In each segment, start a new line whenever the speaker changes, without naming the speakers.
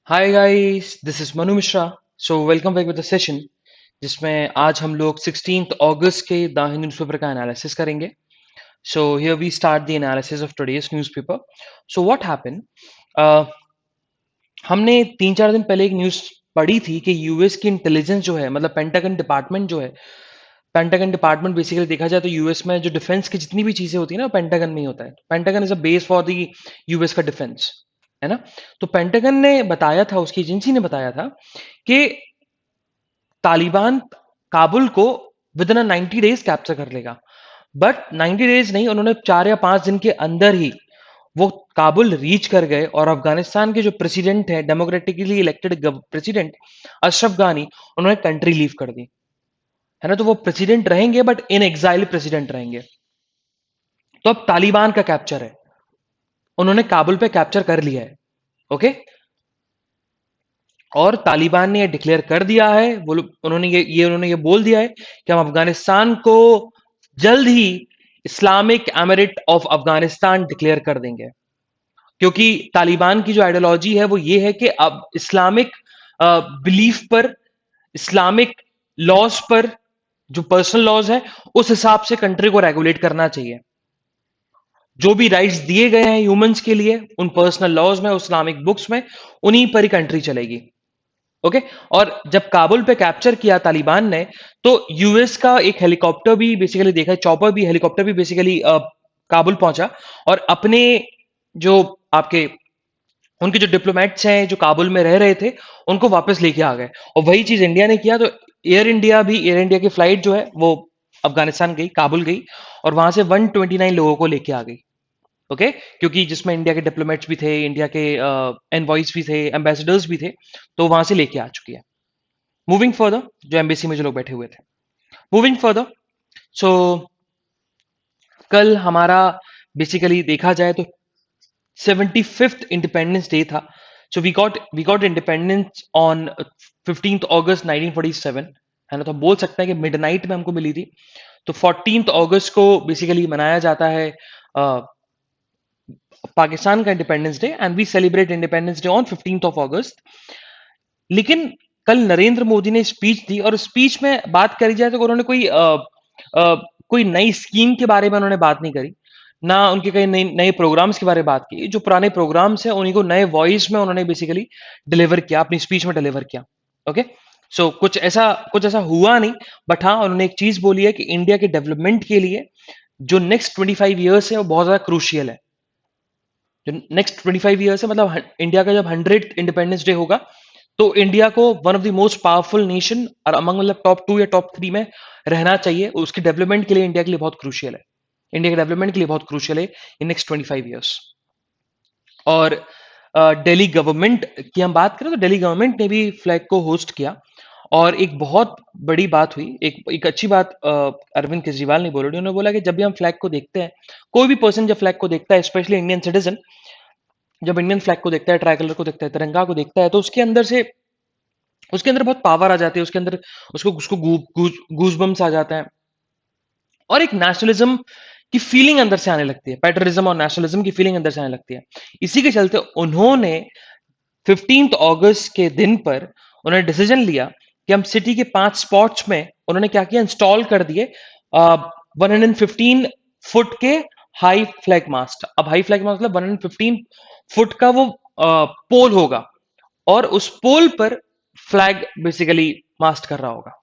Hi guys, this is Manu Mishra. So welcome back with the session जिसमें आज हम लोग 16 अगस्त के द हिंदू न्यूज़पेपर का एनालिसिस करेंगे। So here we start the analysis of today's newspaper. So what happened, हमने 3-4 दिन पहले एक न्यूज़ पढ़ी थी कि यूएस की इंटेलिजेंस जो है, मतलब पेंटागन डिपार्टमेंट जो है, पेंटागन डिपार्टमेंट बेसिकली देखा जाए तो यूएस में जो डिफेंस की जितनी भी चीजें होती है ना, पेंटागन में ही होता है। Pentagon is a base for the US का डिफेंस, है ना। तो पेंटागन ने बताया था, उसकी एजेंसी ने बताया था कि तालिबान काबुल को विद इन 90 डेज कैप्चर कर लेगा। बट 90 डेज नहीं, उन्होंने 4 या 5 दिन के अंदर ही वो काबुल रीच कर गए और अफगानिस्तान के जो प्रेसिडेंट है, डेमोक्रेटिकली इलेक्टेड प्रेसिडेंट अशरफ गानी, उन्होंने कंट्री लीव कर दी, है ना। तो वो प्रेसिडेंट रहेंगे बट इन एग्जाइल प्रेसिडेंट रहेंगे। तो अब तालिबान का कैप्चर है, उन्होंने काबुल पे कैप्चर कर लिया है। ओके। और तालिबान ने ये डिक्लेयर कर दिया है, वो उन्होंने ये बोल दिया है कि हम अफगानिस्तान को जल्द ही Islamic emirate of Afghanistan declare कर देंगे। क्योंकि तालिबान की जो आइडियोलॉजी है वो ये है कि अब इस्लामिक बिलीफ पर, इस्लामिक लॉज पर, जो पर्सनल लॉज है, उस हिसाब से कंट्री को रेगुलेट करना चाहिए। जो भी राइट्स दिए गए हैं ह्यूमंस के लिए उन पर्सनल लॉज में, इस्लामिक बुक्स में, उन्हीं पर ही कंट्री चलेगी। ओके। और जब काबुल पे कैप्चर किया तालिबान ने, तो यूएस का एक हेलीकॉप्टर भी बेसिकली देखा, चॉपर भी, हेलीकॉप्टर भी बेसिकली काबुल पहुंचा और अपने जो आपके उनके जो डिप्लोमेट्स हैं जो काबुल में रह रहे थे, उनको वापस लेके आ गए। और वही चीज इंडिया ने किया। तो एयर इंडिया की फ्लाइट जो है वो अफगानिस्तान गई, काबुल गई, और वहां से 129 लोगों को लेके आ गई। ओके। क्योंकि जिसमें इंडिया के डिप्लोमेट्स भी थे, इंडिया के एनवॉइस भी थे, एम्बेसडर्स भी थे, तो वहां से लेके आ चुकी है। मूविंग फर्दर, जो एम्बेसी में जो लोग बैठे हुए थे, मूविंग फर्दर। सो कल हमारा बेसिकली देखा जाए तो 75th इंडिपेंडेंस डे था। So we got independence on 15 August 1947, है ना। तो हम बोल सकते हैं कि मिडनाइट में हमको मिली थी। तो 14 अगस्त को बेसिकली मनाया जाता है पाकिस्तान का independence day, and we celebrate independence day on 15 August. लेकिन कल नरेंद्र मोदी ने स्पीच दी, और स्पीच में बात करी जाए तो उन्होंने कोई नई स्कीम के बारे में उन्होंने बात नहीं करी, ना उनके कई नए नए प्रोग्राम्स के बारे में बात की। जो पुराने प्रोग्राम्स हैं उन्हीं को नए वॉइस में उन्होंने बेसिकली डिलीवर किया, अपनी स्पीच में डिलीवर किया। ओके। सो कुछ ऐसा हुआ नहीं। बट हाँ, उन्होंने एक चीज बोली है कि इंडिया के डेवलपमेंट के लिए जो नेक्स्ट 25 ईयर्स है वो बहुत ज्यादा क्रूशियल है। जो नेक्स्ट 25 ईयर्स है, मतलब इंडिया का जब 100 इंडिपेंडेंस डे होगा, तो इंडिया को one of the most powerful nation और अमंग, मतलब टॉप 2 या टॉप 3 में रहना चाहिए। उसके डेवलपमेंट के लिए इंडिया के लिए बहुत क्रूशियल है, इंडिया के डेवलपमेंट के लिए बहुत क्रूशियल है इन नेक्स्ट 25 ईयर्स। और दिल्ली गवर्नमेंट की हम बात करें तो दिल्ली गवर्नमेंट ने भी फ्लैग को होस्ट किया। और एक बहुत बड़ी बात हुई, एक अच्छी बात अरविंद केजरीवाल ने बोली। उन्होंने बोला कि जब भी हम फ्लैग को देखते हैं, कोई भी पर्सन जब फ्लैग को देखता है, स्पेशली इंडियन सिटीजन जब इंडियन फ्लैग को देखता है, ट्राई कलर को देखता है, तिरंगा को देखता है, तो उसके अंदर बहुत पावर आ जाती है। उसके अंदर उसको उसको गूज बम्स आ जाता है, और एक नेशनलिज्म की फीलिंग अंदर से आने लगती है, पैट्रियटिज्म और नेशनलिज्म की फीलिंग अंदर से आने लगती है। इसी के चलते उन्होंने 15 अगस्त के दिन पर उन्होंने डिसीजन लिया कि हम सिटी के 5 स्पॉट्स में, उन्होंने क्या किया, इंस्टॉल कर दिए 115 फुट के हाई फ्लैग मास्ट। अब हाई फ्लैग मास्ट मतलब 115 फुट का वो पोल होगा, और उस पोल पर फ्लैग बेसिकली मास्ट कर रहा होगा।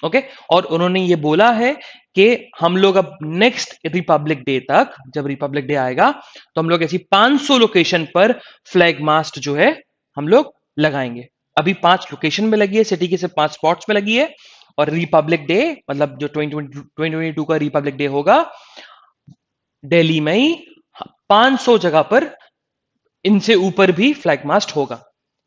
ओके। और उन्होंने ये बोला है कि हम लोग अब नेक्स्ट रिपब्लिक डे तक, जब रिपब्लिक डे आएगा, तो हम लोग ऐसी 500 लोकेशन पर फ्लैग मास्ट जो है हम लोग लगाएंगे। अभी 5 लोकेशन में लगी है, सिटी के सिर्फ 5 स्पॉट्स में लगी है। और रिपब्लिक डे, मतलब जो 2022 का रिपब्लिक डे होगा, दिल्ली में ही 500 जगह पर इनसे ऊपर भी फ्लैग मास्ट होगा।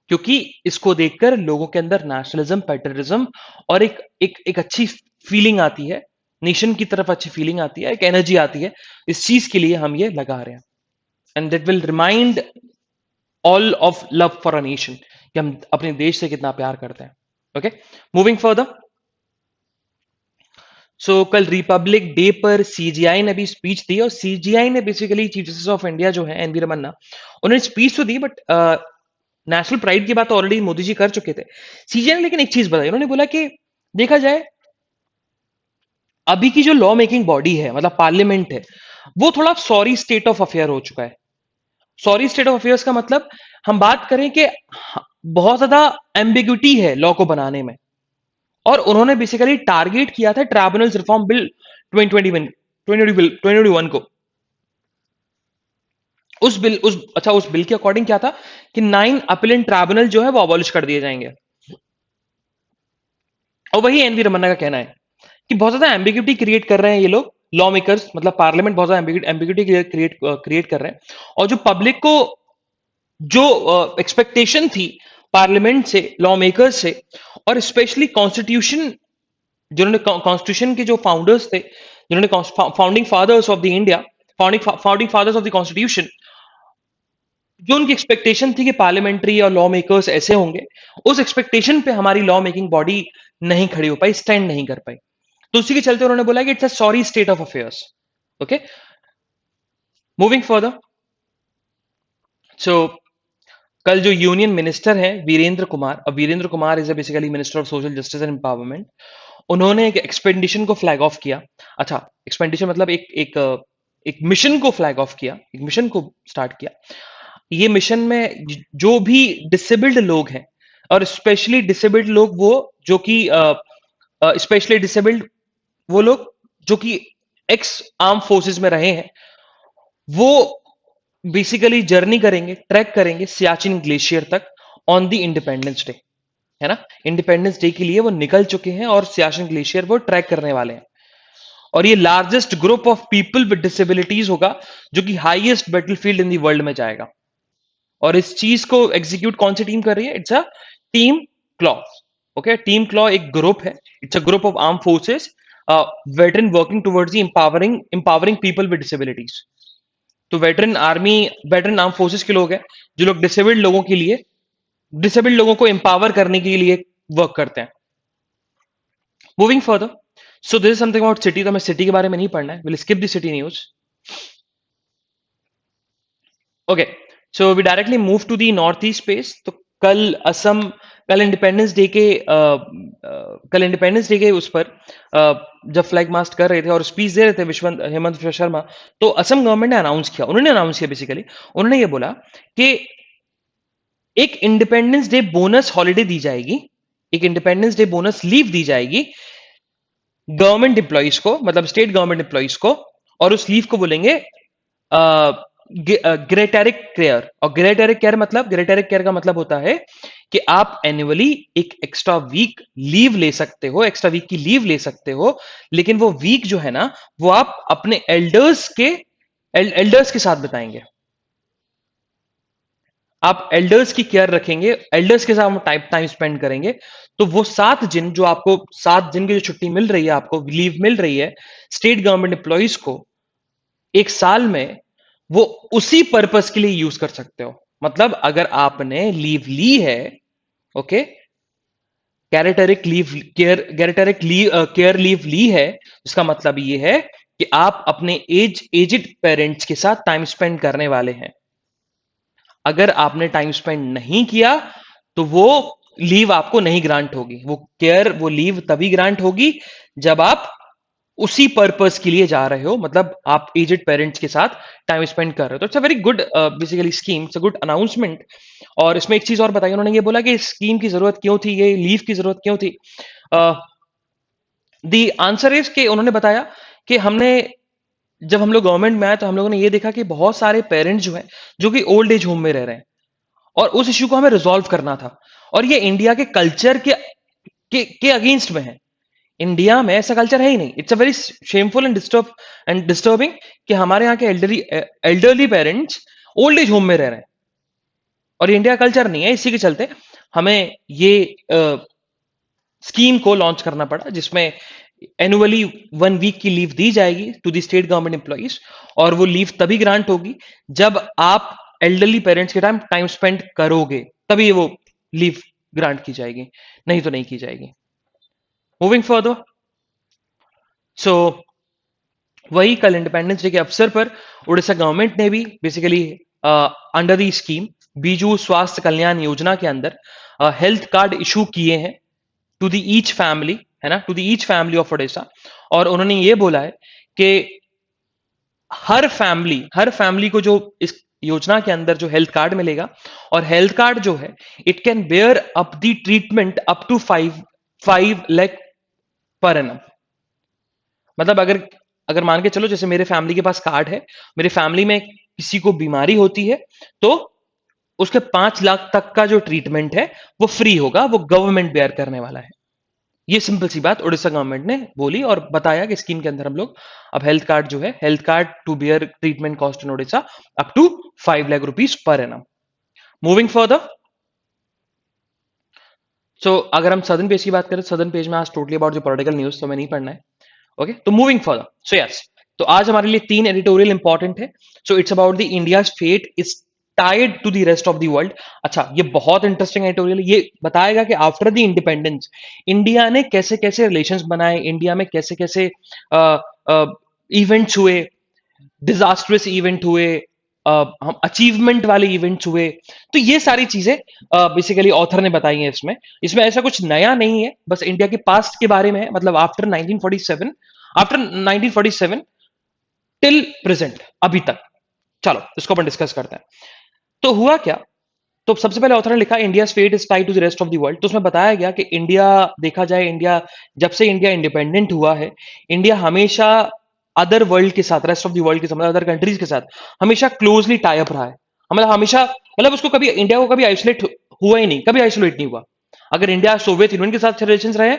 क्योंकि इसको देखकर लोगों के अंदर नेशनलिज्म, पैट्रियटिज्म और एक अच्छी फीलिंग आती है, नेशन की तरफ अच्छी फीलिंग आती है, एक एनर्जी आती है। इस चीज के लिए हम ये लगा रहे हैं, and that will remind all of love for a nation, कि हम अपने देश से कितना प्यार करते हैं। ओके। Moving further. सो कल रिपब्लिक डे पर सीजीआई ने भी स्पीच दी, और सीजीआई ने basically chief justice of India जो है एनवी रमन्ना, उन्होंने स्पीच तो दी, बट नेशनल प्राइड की बात ऑलरेडी मोदी जी कर चुके थे। सीजे ने लेकिन एक चीज बताई, उन्होंने बोला कि देखा जाए अभी की जो लॉ मेकिंग बॉडी है, मतलब पार्लियामेंट है, वो थोड़ा सॉरी स्टेट ऑफ अफेयर हो चुका है। सॉरी स्टेट ऑफ अफेयर्स का मतलब हम बात करें कि बहुत ज्यादा एम्बिग्यूटी है लॉ को बनाने में। और उन्होंने बेसिकली टारगेट किया था ट्राइब्यूनल्स रिफॉर्म बिल 2021 2021 को। उस बिल के अकॉर्डिंग क्या था कि 9 अपीलेंट ट्राइब्यूनल जो है वो अबॉलिश कर दिए जाएंगे। और वही एनवी रमन्ना का कहना है कि बहुत ज्यादा एम्बिग्यूटी क्रिएट कर रहे हैं ये लोग, लॉ मेकर्स, मतलब पार्लियामेंट बहुत ज्यादा एम्बिग्यूटी क्रिएट कर रहे हैं। और जो पब्लिक को जो एक्सपेक्टेशन थी पार्लियामेंट से, लॉ मेकर्स से, और स्पेशली कॉन्स्टिट्यूशन, जिन्होंने कॉन्स्टिट्यूशन के जो फाउंडर्स थे, जिन्होंने founding fathers of the India, founding fathers of the constitution, जो उनकी एक्सपेक्टेशन थी कि पार्लियामेंट्री और लॉ मेकर्स ऐसे होंगे, उस एक्सपेक्टेशन पे हमारी लॉ मेकिंग बॉडी नहीं खड़ी हो पाई, स्टैंड नहीं कर पाई। तो उसी के चलते उन्होंने बोला कि it's a sorry state of affairs. Okay, moving further. So कल जो यूनियन मिनिस्टर है वीरेंद्र कुमार, अब Virendra Kumar is basically minister of social justice and empowerment, उन्होंने एक एक्सपेंडिशन को फ्लैग ऑफ किया। अच्छा, एक्सपेंडिशन मतलब एक मिशन को फ्लैग ऑफ किया, एक मिशन को स्टार्ट किया। ये मिशन में जो भी डिसेबल्ड लोग हैं, और स्पेशली डिसेबल्ड लोग वो जो कि स्पेशली डिसेबल्ड वो लोग जो कि एक्स आर्म फोर्सेस में रहे हैं, वो बेसिकली जर्नी करेंगे, ट्रैक करेंगे सियाचिन ग्लेशियर तक ऑन द इंडिपेंडेंस डे, है ना। इंडिपेंडेंस डे के लिए वो निकल चुके हैं और सियाचिन ग्लेशियर वो ट्रैक करने वाले हैं। और ये largest group of people with disabilities होगा जो कि highest battlefield in the world में जाएगा। और इस चीज को एग्जीक्यूट कौन सी टीम कर रही है? It's a team claw. Okay, team claw एक ग्रुप है, it's a group of arm forces veteran working towards the empowering people with disabilities. तो veteran army, veteran arm forces के लोग हैं जो लोग डिसेबल्ड लोगों को एम्पावर करने के लिए वर्क करते हैं। Moving further, so this is something about city. तो हमें सिटी के बारे में नहीं पढ़ना है, will skip the city news. Okay, so we directly move to the north east space. तो कल असम, कल इंडिपेंडेंस डे के कल इंडिपेंडेंस डे के उस पर जब फ्लैग मास्ट कर रहे थे और स्पीच दे रहे थे हेमंत विश्व शर्मा, तो असम गवर्नमेंट ने अनाउंस किया, उन्होंने अनाउंस किया बेसिकली, उन्होंने ये बोला कि एक इंडिपेंडेंस डे बोनस हॉलिडे दी जाएगी, एक इंडिपेंडेंस डे बोनस लीव दी जाएगी गवर्नमेंट एम्प्लॉइज को, मतलब स्टेट गवर्नमेंट एम्प्लॉइज को। और उस लीव को बोलेंगे ग्रेटेरिक केयर। और ग्रेटेरिक केयर का मतलब होता है कि आप एनुअली एक एक्स्ट्रा वीक लीव ले सकते हो, एक्स्ट्रा वीक की लीव ले सकते हो, लेकिन वो वीक जो है ना, वो आप अपने एल्डर्स के साथ बताएंगे। आप एल्डर्स की केयर रखेंगे, एल्डर्स के साथ टाइम स्पेंड करेंगे। तो वो 7 दिन जो आपको, 7 दिन की जो छुट्टी मिल रही है, आपको लीव मिल रही है स्टेट गवर्नमेंट एम्प्लॉइज को एक साल में, वो उसी पर्पस के लिए यूज कर सकते हो। मतलब अगर आपने लीव ली है, ओके, केयर लीव ली है, इसका मतलब ये है कि आप अपने एजिड पेरेंट्स के साथ टाइम स्पेंड करने वाले हैं। अगर आपने टाइम स्पेंड नहीं किया तो वो लीव आपको नहीं ग्रांट होगी। वो लीव तभी ग्रांट होगी जब आप उसी पर्पस के लिए जा रहे हो, मतलब आप एजेड पेरेंट्स के साथ टाइम स्पेंड कर रहे हो। तो it's a very good basically scheme, it's a good announcement. और इसमें एक चीज और बताई उन्होंने, ये बोला कि इस स्कीम की जरूरत क्यों थी, ये लीव की जरूरत क्यों थी। दी आंसर इज कि उन्होंने बताया कि जब हम लोग गवर्नमेंट में आए तो हम लोगों ने ये देखा कि बहुत सारे पेरेंट्स जो हैं जो कि ओल्ड एज होम में रह रहे हैं, और उस इश्यू को हमें रिजॉल्व करना था। और ये इंडिया के कल्चर के अगेंस्ट में है। इंडिया में ऐसा कल्चर है ही नहीं। It's a very shameful and disturbing कि हमारे यहाँ के elderly parents old age home में रह रहे हैं, और इंडिया कल्चर नहीं है। इसी के चलते हमें ये स्कीम को लॉन्च करना पड़ा, जिसमें एनुअली 1 वीक की लीव दी जाएगी to the state government employees. और वो लीव तभी ग्रांट होगी जब आप एल्डरली पेरेंट्स के टाइम स्पेंड करोगे, तभी वो लीव ग्रांट की जाएगी, नहीं तो नहीं की जाएगी। मूविंग फर्दर, सो वही कल इंडिपेंडेंस डे के अवसर पर उड़ीसा गवर्नमेंट ने भी basically under the scheme Biju स्वास्थ्य कल्याण योजना के अंदर हेल्थ कार्ड इशू किए हैं टू दी ईच फैमिली, है ना, to the each family of Odisha. और उन्होंने ये बोला है कि हर फैमिली को जो इस योजना के अंदर जो हेल्थ कार्ड मिलेगा, और हेल्थ कार्ड जो है it can bear up the treatment up to 5 lakh per annum. मतलब अगर अगर मान के चलो, जैसे मेरे फैमिली के पास कार्ड है, मेरे फैमिली में किसी को बीमारी होती है, तो उसके 5 लाख तक का जो ट्रीटमेंट है वो फ्री होगा, वो गवर्नमेंट बेयर करने वाला है। ये सिंपल सी बात उड़ीसा गवर्नमेंट ने बोली और बताया कि स्कीम के अंदर हम लोग अब हेल्थ कार्ड जो है, health card to bear treatment cost in Odisha up to 5 lakh rupees per annum. Moving further, so अगर हम सदर्न पेज की बात करें, सदर्न पेज में आज टोटली अबाउट जो पॉलिटिकल न्यूज तो मैं नहीं पढ़ना है। ओके, तो मूविंग फर्दर, सो यस, तो आज हमारे लिए 3 एडिटोरियल इंपॉर्टेंट है। So it's about the India fate is tied to the rest of the world. अच्छा, ये बहुत इंटरेस्टिंग एडिटोरियल, ये बताएगा कि आफ्टर द इंडिपेंडेंस इंडिया ने कैसे कैसे रिलेशंस बनाए, इंडिया में कैसे कैसे इवेंट्स हुए, डिजास्टरस इवेंट हुए, हम अचीवमेंट वाले इवेंट्स हुए। तो ये सारी चीजें बेसिकली ऑथर ने बताई हैं इसमें। इसमें ऐसा कुछ नया नहीं है, बस इंडिया के पास्ट के बारे में है, मतलब आफ्टर 1947 टिल प्रेजेंट, अभी तक। चलो इसको अपन डिस्कस करते हैं। तो हुआ क्या, तो सबसे पहले ऑथर ने लिखा India fate is tied to the rest of the world. तो उसमें बताया गया कि इंडिया, देखा जाए इंडिया, जब से इंडिया इंडिपेंडेंट हुआ है, इंडिया हमेशा अदर वर्ल्ड के साथ, रेस्ट ऑफ द वर्ल्ड के साथ, मतलब अदर कंट्रीज के साथ हमेशा क्लोजली टाई अप रहा है। मतलब हमेशा, मतलब उसको कभी, इंडिया को कभी आइसोलेट हुआ ही नहीं, कभी आइसोलेट नहीं हुआ। अगर इंडिया सोवियत यूनियन के साथ रिलेशन रहे,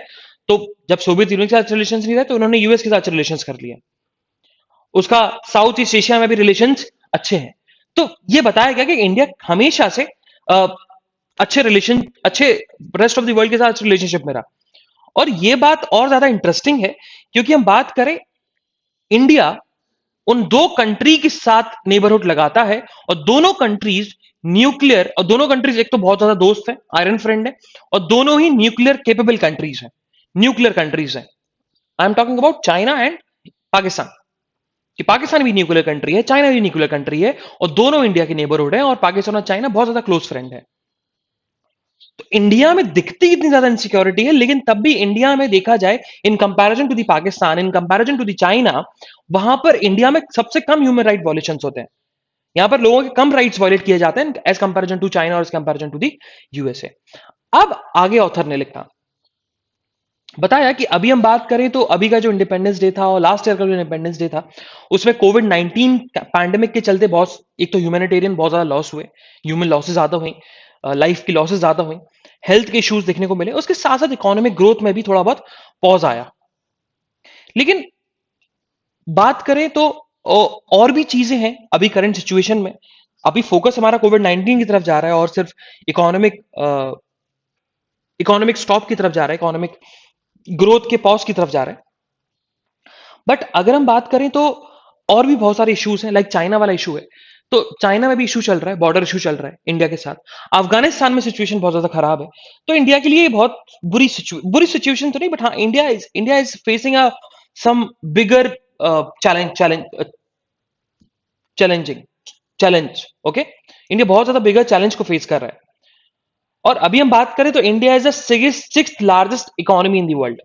तो जब सोवियत यूनियन के साथ रिलेशन नहीं रहे तो उन्होंने यूएस के साथ रिलेशन कर लिया। उसका साउथ ईस्ट एशिया में भी रिलेशन अच्छे हैं। तो ये बताया गया कि इंडिया हमेशा से अच्छे रेस्ट ऑफ द वर्ल्ड के साथ रिलेशनशिप में रहा। और ये बात और ज्यादा इंटरेस्टिंग है क्योंकि हम बात करें, इंडिया उन दो कंट्री के साथ नेबरहुड लगाता है, और दोनों कंट्रीज न्यूक्लियर, और दोनों कंट्रीज एक तो बहुत ज्यादा दोस्त है, आयरन फ्रेंड है, और दोनों ही न्यूक्लियर केपेबल कंट्रीज हैं, न्यूक्लियर कंट्रीज हैं। I am talking about China and Pakistan. कि पाकिस्तान भी न्यूक्लियर कंट्री है, चाइना भी न्यूक्लियर कंट्री है, और दोनों इंडिया के नेबरहुड है, और पाकिस्तान और चाइना बहुत ज्यादा क्लोज फ्रेंड है। तो इंडिया में दिखती इतनी ज्यादा इनसिक्योरिटी है, लेकिन तब भी इंडिया में देखा जाए, in comparison to the Pakistan, in comparison to the China, वहां पर इंडिया में सबसे कम ह्यूमन राइट वॉलेशन होते हैं। यहां पर लोगों के कम राइट्स वायलेट किए जाते हैं एज कंपैरिजन टू चाइना और as comparison to the USA. अब आगे ऑथर ने लिखा, बताया कि अभी हम बात करें तो अभी का जो इंडिपेंडेंस डे था और लास्ट ईयर का जो इंडिपेंडेंस डे था, उसमें कोविड-19 पैंडेमिक के चलते बहुत, एक तो ह्यूमैनिटेरियन बहुत ज्यादा लॉस हुए, ह्यूमन लॉसेस ज्यादा हुई, लाइफ की लॉसेस ज्यादा हुई, हेल्थ के इश्यूज देखने को मिले, उसके साथ साथ इकोनॉमिक ग्रोथ में भी थोड़ा बहुत पॉज आया। लेकिन बात करें तो और भी चीजें हैं अभी करंट सिचुएशन में। अभी फोकस हमारा कोविड-19 की तरफ जा रहा है और सिर्फ इकोनॉमिक इकोनॉमिक स्टॉप की तरफ जा रहा है, इकोनॉमिक ग्रोथ के पॉज की तरफ जा रहा है। बट अगर हम बात करें तो और भी बहुत सारे इश्यूज हैं, लाइक चाइना वाला इशू है, तो चाइना में भी इशू चल रहा है, बॉर्डर इशू चल रहा है इंडिया के साथ। अफगानिस्तान में सिचुएशन बहुत ज्यादा खराब है। तो इंडिया के लिए ये बहुत बुरी सिचुएशन तो नहीं, बट हाँ, India is facing a some bigger challenging challenge. Okay, India बहुत ज्यादा बिगर चैलेंज को फेस कर रहा है। और अभी हम बात करें तो India is the sixth largest economy in the world,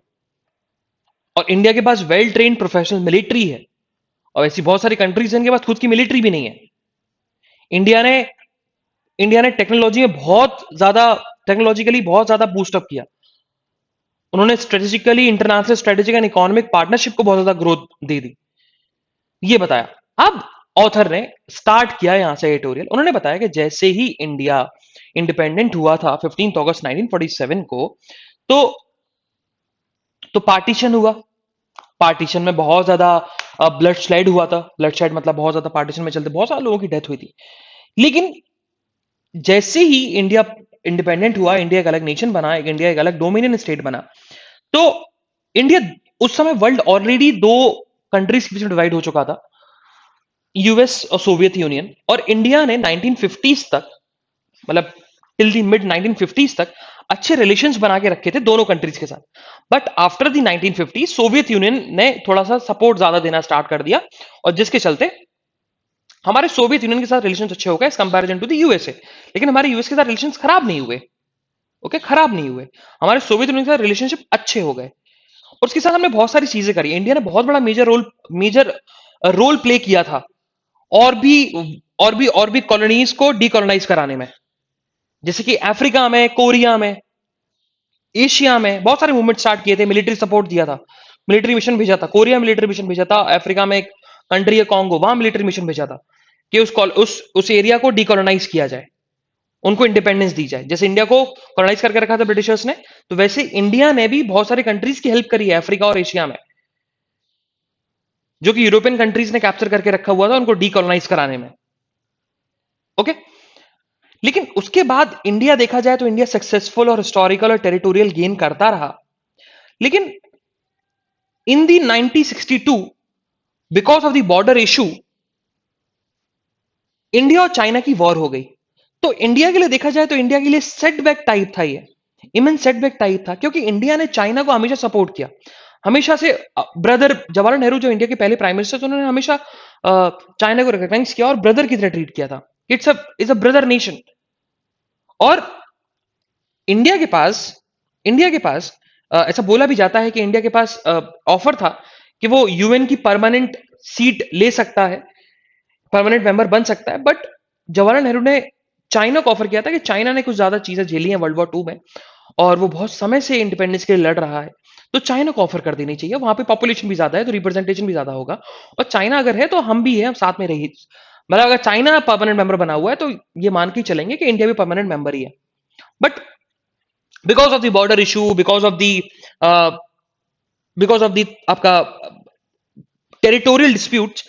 और इंडिया के पास वेल ट्रेन प्रोफेशनल मिलिट्री है, और ऐसी बहुत सारी कंट्रीज हैं जिनके पास खुद की मिलिट्री भी नहीं है। इंडिया ने इंडिया ने टेक्नोलॉजी में बहुत ज्यादा, टेक्नोलॉजिकली बहुत ज्यादा बूस्टअप किया। उन्होंने strategically, international strategic and economic partnership को बहुत ज्यादा ग्रोथ दे दी, ये बताया। अब ऑथर ने स्टार्ट किया यहां से एडिटोरियल। उन्होंने बताया कि जैसे ही इंडिया इंडिपेंडेंट हुआ था 15 अगस्त 1947 को, तो पार्टीशन हुआ। पार्टीशन में बहुत ज्यादा ब्लड स्लाइड हुआ था। ब्लड स्लाइड मतलब बहुत ज्यादा, पार्टीशन में चलते बहुत सारे लोगों की डेथ हुई थी। लेकिन जैसे ही इंडिया इंडिपेंडेंट हुआ, इंडिया एक अलग नेशन बना, इंडिया एक अलग डोमिनियन स्टेट बना, तो इंडिया उस समय वर्ल्ड ऑलरेडी दो कंट्रीज के बीच में डिवाइड हो चुका था, यूएस और सोवियत यूनियन। और इंडिया ने 1950s तक, मतलब टिल दी मिड 1950s तक अच्छे रिलेशंस बना के रखे थे दोनों कंट्रीज के साथ। But after the 1950 Soviet union ने थोड़ा सा सपोर्ट ज्यादा देना स्टार्ट कर दिया, और जिसके चलते हमारे सोवियत यूनियन के साथ रिलेशन अच्छे हो गए as comparison to the USA, लेकिन हमारे यूएस के साथ रिलेशन खराब नहीं हुए। ओके, खराब नहीं हुए, हमारे सोवियत यूनियन के साथ रिलेशनशिप अच्छे हो गए। और उसके साथ हमने बहुत सारी चीजें करी, इंडिया ने बहुत बड़ा मेजर रोल प्ले किया था, और भी और भी कॉलोनीज को डीकॉलोनाइज कराने में, जैसे कि अफ्रीका में, कोरिया में, एशिया में बहुत सारे मूवमेंट स्टार्ट किए थे, मिलिट्री सपोर्ट दिया था, मिलिट्री मिशन भेजा था, कोरिया मिलिट्री मिशन भेजा था, अफ्रीका में एक कंट्री है कॉन्गो, वहां मिलिट्री मिशन भेजा था कि उस एरिया को डीकोलोनाइज किया जाए, उनको इंडिपेंडेंस दी जाए। जैसे इंडिया को कॉलोनाइज करके रखा था ब्रिटिशर्स ने, तो वैसे इंडिया ने भी बहुत सारी कंट्रीज की हेल्प करी है अफ्रीका और एशिया में, जो कि यूरोपियन कंट्रीज ने कैप्चर करके रखा हुआ था, उनको डीकोलोनाइज कराने में। ओके, लेकिन उसके बाद इंडिया देखा जाए तो इंडिया सक्सेसफुल और हिस्टोरिकल और टेरिटोरियल गेन करता रहा, लेकिन इन दी 1962 because of the border issue India और चाइना की वॉर हो गई। तो इंडिया के लिए देखा जाए तो इंडिया के लिए सेटबैक टाइप था ये, इमेंस सेटबैक टाइप था, क्योंकि इंडिया ने चाइना को हमेशा सपोर्ट किया, हमेशा से। ब्रदर जवाहरलाल नेहरू जो इंडिया के पहले प्राइम मिनिस्टर थे, उन्होंने हमेशा चाइना को रिकॉग्नाइज किया और ब्रदर की तरह ट्रीट किया था। It's a brother nation. और इंडिया के पास इंडिया के पास ऐसा बोला भी जाता है कि इंडिया के पास ऑफर था कि वो यूएन की परमानेंट सीट ले सकता है, परमानेंट मेंबर बन सकता है, बट जवाहरलाल नेहरू ने चाइना को ऑफर किया था कि चाइना ने कुछ ज्यादा चीजें झेली हैं वर्ल्ड वॉर टू में, और वो बहुत समय से इंडिपेंडेंस के लिए लड़ रहा है, तो चाइना को ऑफर कर देनी चाहिए, वहां पे पॉपुलेशन भी ज्यादा है तो रिप्रेजेंटेशन भी ज्यादा होगा, और चाइना अगर है तो हम भी है, हम साथ में रही। मतलब अगर चाइना परमानेंट मेंबर बना हुआ है तो ये मान के चलेंगे कि इंडिया भी परमानेंट मेंबर ही है। But because of the border issue, because of the आपका टेरिटोरियल डिस्प्यूट,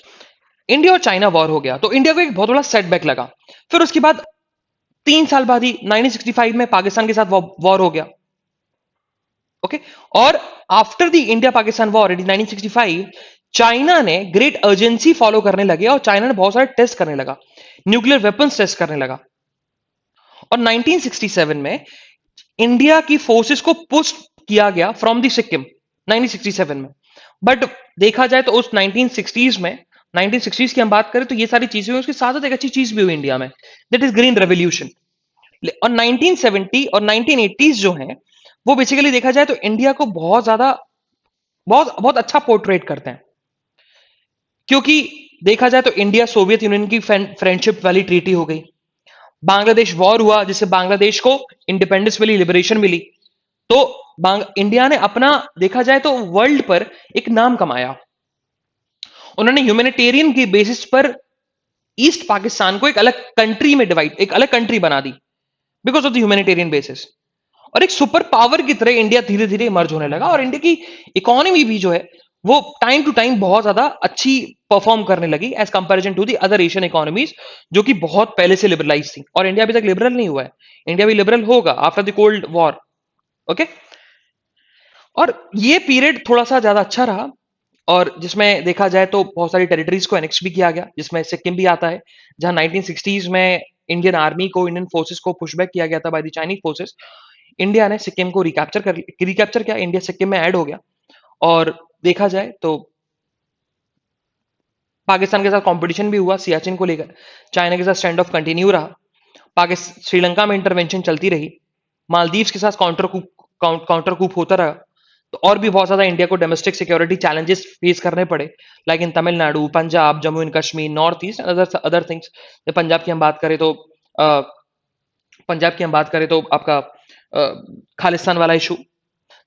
इंडिया और चाइना वॉर हो गया, तो इंडिया को एक बहुत बड़ा सेटबैक लगा। फिर उसके बाद 3 साल बाद ही 1965 में पाकिस्तान के साथ वॉर हो गया। ओके, और after the India Pakistan war in 1965 China ने ग्रेट अर्जेंसी फॉलो करने लगे, और चाइना ने बहुत सारे टेस्ट करने लगा, न्यूक्लियर वेपन्स टेस्ट करने लगा। और 1967 में इंडिया की फोर्सेस को पुश किया गया फ्रॉम द सिक्किम 1967 में। बट देखा जाए तो उस 1960s में, 1960s की हम बात करें तो ये सारी चीजें हुई, उसके साथ साथ एक अच्छी चीज भी हुई इंडिया में, दैट इज ग्रीन रेवोल्यूशन। और 1970 और 1980s जो है, वो बेसिकली देखा जाए तो इंडिया को बहुत ज्यादा, बहुत बहुत अच्छा पोर्ट्रेट करते हैं, क्योंकि देखा जाए तो इंडिया सोवियत यूनियन की फ्रेंडशिप वाली ट्रीटी हो गई, बांग्लादेश वॉर हुआ जिससे बांग्लादेश को इंडिपेंडेंस मिली, लिबरेशन मिली, तो इंडिया ने अपना देखा जाए तो वर्ल्ड पर एक नाम कमाया। उन्होंने ह्यूमैनिटेरियन की बेसिस पर ईस्ट पाकिस्तान को एक अलग कंट्री में डिवाइड, एक अलग कंट्री बना दी, because of the humanitarian basis. और एक सुपर पावर की तरह इंडिया धीरे धीरे इमर्ज होने लगा, और इंडिया की इकोनॉमी भी जो है वो टाइम टू टाइम बहुत ज्यादा अच्छी परफॉर्म करने लगी as comparison to the other Asian economies, जो कि बहुत पहले से लिबरलाइज थी। और इंडिया अभी तक लिबरल नहीं हुआ है, इंडिया भी लिबरल होगा after the cold war. Okay, और ये पीरियड थोड़ा सा ज्यादा अच्छा रहा, और जिसमें देखा जाए तो बहुत सारी टेरिटरीज को एनेक्स भी किया गया, जिसमें सिक्किम भी आता है, जहां 1960s में इंडियन आर्मी को, इंडियन फोर्सेस को पुशबैक किया गया था by the Chinese forces. India ने सिक्किम को रिकैप्चर किया, इंडिया सिक्किम में ऐड हो गया। और देखा जाए तो पाकिस्तान के साथ कंपटीशन भी हुआ सियाचिन को लेकर, चाइना के साथ स्टैंड ऑफ कंटिन्यू रहा, पाकिस्तान श्रीलंका में इंटरवेंशन चलती रही, मालदीव्स के साथ काउंटर कूप होता रहा। तो और भी बहुत ज्यादा इंडिया को डोमेस्टिक सिक्योरिटी चैलेंजेस फेस करने पड़े, like in Tamil Nadu, Punjab, Jammu and Kashmir, north east, other other things. Punjab की हम बात करें तो पंजाब की हम बात करें तो आपका खालिस्तान वाला इशू,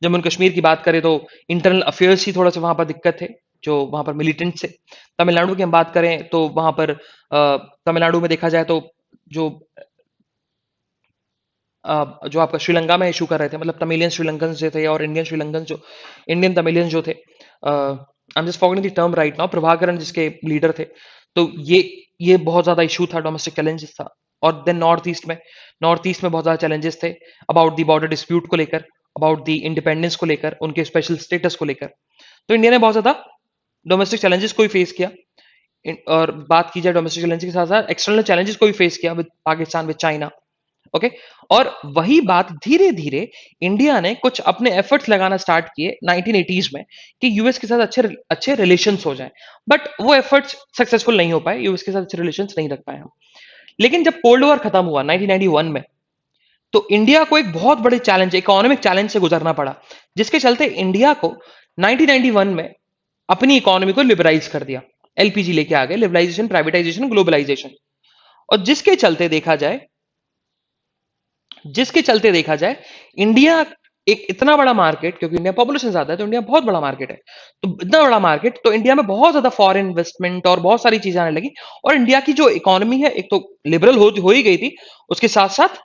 जम्मू एंड कश्मीर की बात करें तो इंटरनल अफेयर्स ही थोड़ा सा वहां पर दिक्कत थे, जो वहां पर मिलिटेंट थे। तमिलनाडु की हम बात करें तो वहां पर तमिलनाडु में देखा जाए तो जो जो आपका श्रीलंका में इशू कर रहे थे, मतलब तमिलियन श्रीलंकन जो थे और इंडियन तमिलियन जो थे, I am just forgetting the term right now, Prabhakaran जिसके लीडर थे, तो ये बहुत ज्यादा इशू था, डोमेस्टिक चैलेंजेस था। और देन नॉर्थ ईस्ट में बहुत ज्यादा चैलेंजेस थे अबाउट द बॉर्डर डिस्प्यूट को लेकर, अबाउट द इंडिपेंडेंस को लेकर, उनके स्पेशल स्टेटस को लेकर। तो इंडिया ने बहुत ज्यादा डोमेस्टिक चैलेंजेस को भी फेस किया। और बात की जाए डोमेस्टिक चैलेंजेस के साथ साथ एक्सटर्नल चैलेंजेस को भी फेस किया with Pakistan, with China, okay. और वही बात धीरे धीरे इंडिया ने कुछ अपने एफर्ट्स लगाना स्टार्ट किए 1980s में कि यूएस के साथ अच्छे अच्छे रिलेशंस हो जाएं, बट वो एफर्ट्स सक्सेसफुल नहीं हो पाए, यूएस के साथ अच्छे रिलेशंस नहीं रख पाए हम। लेकिन जब कोल्ड वॉर खत्म हुआ 1991 में, तो इंडिया को एक बहुत बड़े चैलेंज, इकोनॉमिक चैलेंज से गुजरना पड़ा, जिसके चलते इंडिया को 1991 में अपनी इकोनॉमी को लिबरलाइज कर दिया। एलपीजी लेके आ गए, लिबरलाइजेशन, प्राइवेटाइजेशन, ग्लोबलाइजेशन। और जिसके चलते देखा जाए इंडिया एक इतना बड़ा मार्केट, क्योंकि इंडिया पॉपुलेशन ज्यादा है तो इंडिया बहुत बड़ा मार्केट है, तो इतना बड़ा मार्केट, तो इंडिया में बहुत ज्यादा फॉरेन इन्वेस्टमेंट और बहुत सारी चीजें आने लगी। और इंडिया की जो इकोनॉमी है, एक तो लिबरल हो ही गई थी, उसके साथ साथ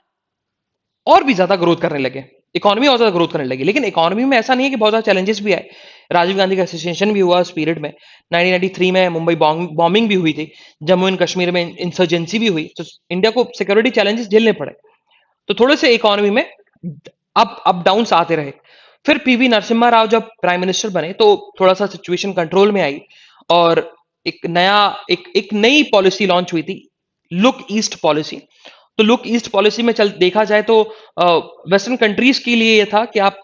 और भी ज्यादा ग्रोथ करने लगे, इकोनॉमी और ज्यादा ग्रोथ करने लगी। लेकिन इकोनॉमी में ऐसा नहीं है कि बहुत ज्यादा चैलेंजेस भी आए। राजीव गांधी का एसोसिएशन भी हुआ उस पीरियड में। 1993 में मुंबई बॉम्बिंग भी हुई थी, जम्मू एंड कश्मीर में इंसर्जेंसी भी हुई, तो इंडिया को सिक्योरिटी चैलेंजेस झेलने पड़े। तो थोड़े से इकोनॉमी में अप डाउन्स आते रहे। फिर पीवी नरसिम्हा राव जब प्राइम मिनिस्टर बने तो थोड़ा सा सिचुएशन कंट्रोल में आई, और एक नई पॉलिसी लॉन्च हुई थी, लुक ईस्ट पॉलिसी। तो लुक ईस्ट पॉलिसी में चल देखा जाए तो वेस्टर्न कंट्रीज के लिए ये था कि आप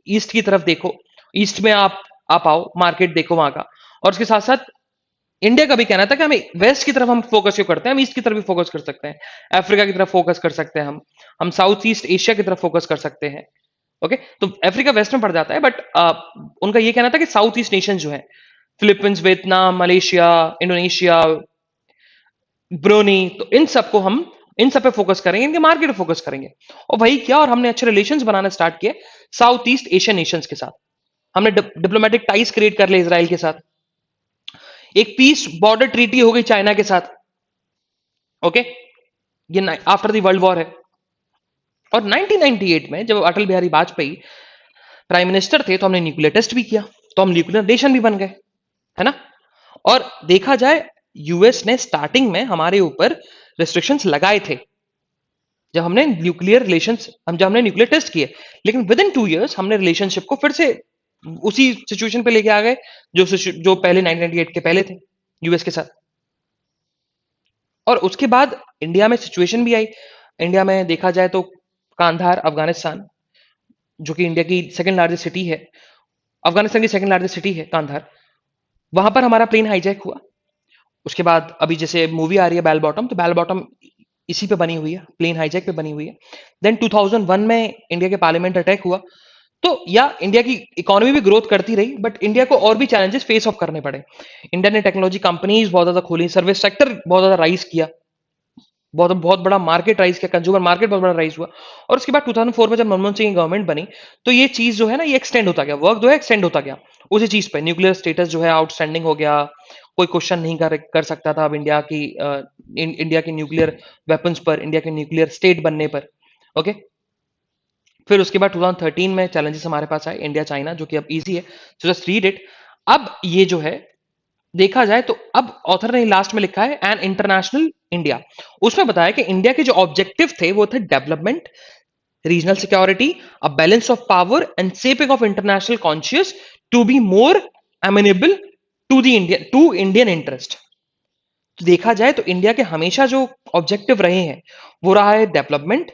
ईस्ट की तरफ देखो, ईस्ट में आप आओ, मार्केट देखो वहां का। और उसके साथ साथ इंडिया का भी कहना था कि हमें वेस्ट की तरफ हम फोकस क्यों करते हैं, हम ईस्ट की तरफ भी फोकस कर सकते हैं, अफ्रीका की तरफ फोकस कर सकते हैं, हम साउथ ईस्ट एशिया की तरफ फोकस कर सकते हैं। ओके, तो अफ्रीका वेस्ट में पड़ जाता है, बट उनका ये कहना था कि साउथ ईस्ट नेशन जो है, फिलीपींस, वियतनाम, मलेशिया, इंडोनेशिया, ब्रोनी, तो इन सब पे फोकस करेंगे, इनके मार्केट पे फोकस करेंगे। और वही किया, और हमने अच्छे रिलेशंस बनाना स्टार्ट किए साउथ ईस्ट एशियन नेशंस के साथ। हमने डिप्लोमेटिक टाइज क्रिएट कर लिए इसराइल के साथ, एक पीस बॉर्डर ट्रीटी हो गई चाइना के साथ। ओके, ये आफ्टर द वर्ल्ड वॉर है। और 1998 में जब अटल बिहारी वाजपेयी प्राइम मिनिस्टर थे तो हमने न्यूक्लियर टेस्ट भी किया, तो हम न्यूक्लियर नेशन भी बन गए, है ना। और देखा जाए यूएस ने स्टार्टिंग में हमारे ऊपर रिस्ट्रिक्शंस लगाए थे जब हमने न्यूक्लियर टेस्ट किए। लेकिन विद इन 2 इयर्स हमने रिलेशनशिप को फिर से उसी सिचुएशन पे लेके आ गए जो पहले 1998 के पहले थे यूएस के साथ। और उसके बाद इंडिया में सिचुएशन भी आई। इंडिया में देखा जाए तो कांधार, अफगानिस्तान, जो कि इंडिया की सेकंड लार्जेस्ट सिटी है, अफगानिस्तान की सेकंड लार्जेस्ट सिटी है कांधार, वहां पर हमारा प्लेन हाईजैक हुआ। उसके बाद अभी जैसे मूवी आ रही है बेल बॉटम, तो बेल बॉटम इसी पे बनी हुई है, प्लेन हाईजैक पे बनी हुई है। देन 2001 में इंडिया के पार्लियामेंट अटैक हुआ। तो या इंडिया की इकोनॉमी भी ग्रोथ करती रही, बट इंडिया को और भी चैलेंजेस फेस ऑफ करने पड़े। इंडिया ने टेक्नोलॉजी कंपनीज बहुत ज्यादा खोली, सर्विस सेक्टर बहुत ज्यादा राइज किया, बहुत बहुत बड़ा मार्केट राइज किया, कंज्यूमर मार्केट बहुत बड़ा राइज हुआ। और उसके बाद 2004 में जब मनमोहन सिंह की गवर्नमेंट बनी, तो ये चीज जो है ना, ये एक्सटेंड होता गया, वर्क जो है एक्सटेंड होता गया उसी चीज पे। न्यूक्लियर स्टेटस जो है आउटस्टैंडिंग हो गया, कोई क्वेश्चन नहीं कर सकता था अब इंडिया की न्यूक्लियर वेपन्स पर, इंडिया के न्यूक्लियर स्टेट बनने पर। ओके, फिर उसके बाद 2013 में चैलेंजेस हमारे पास आए, इंडिया चाइना, जो कि अब इजी है, सो जस्ट रीड इट। अब ये जो है देखा जाए तो अब ऑथर ने लास्ट में लिखा है एन इंटरनेशनल इंडिया। उसमें बताया कि इंडिया के जो ऑब्जेक्टिव थे वो थे development, regional security, a balance of power and shaping of international conscious to be more amenable to Indian interest. तो देखा जाए तो इंडिया के हमेशा जो ऑब्जेक्टिव रहे हैं वो रहा है डेवलपमेंट,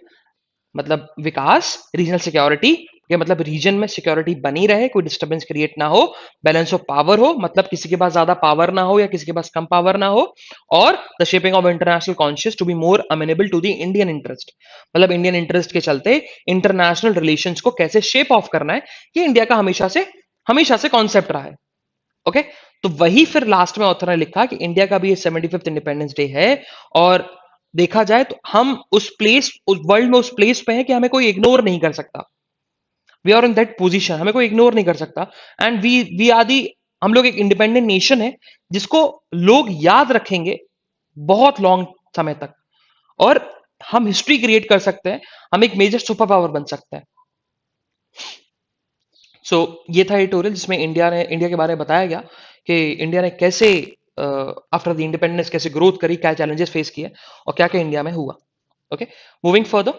मतलब विकास, रीजनल सिक्योरिटी के मतलब रीजन में सिक्योरिटी बनी रहे, कोई डिस्टर्बेंस क्रिएट ना हो, बैलेंस ऑफ पावर हो, मतलब किसी के पास ज्यादा पावर ना हो या किसी के पास कम पावर ना हो, और the shaping of international conscious to be more amenable to the Indian interest, मतलब इंडियन इंटरेस्ट के चलते इंटरनेशनल रिलेशंस को कैसे शेप ऑफ करना है, ये इंडिया का हमेशा से कॉन्सेप्ट रहा है। ओके, तो वही फिर लास्ट में ऑथर ने लिखा कि इंडिया का भी ये 75th इंडिपेंडेंस डे है, और देखा जाए तो हम उस वर्ल्ड में उस प्लेस पे हैं कि हमें कोई इग्नोर नहीं कर सकता। We are in that position, हमें कोई इग्नोर नहीं कर सकता। एंड वी आर दी हम लोग एक इंडिपेंडेंट नेशन है जिसको लोग याद रखेंगे बहुत लॉन्ग समय तक, और हम हिस्ट्री क्रिएट कर सकते हैं, हम एक मेजर सुपर पावर बन सकते हैं। सो ये था एडिटोरियल जिसमें इंडिया के बारे में बताया गया कि इंडिया ने कैसे आफ्टर द इंडिपेंडेंस कैसे ग्रोथ करी, क्या चैलेंजेस फेस किए, और क्या क्या इंडिया में हुआ। Okay, moving further.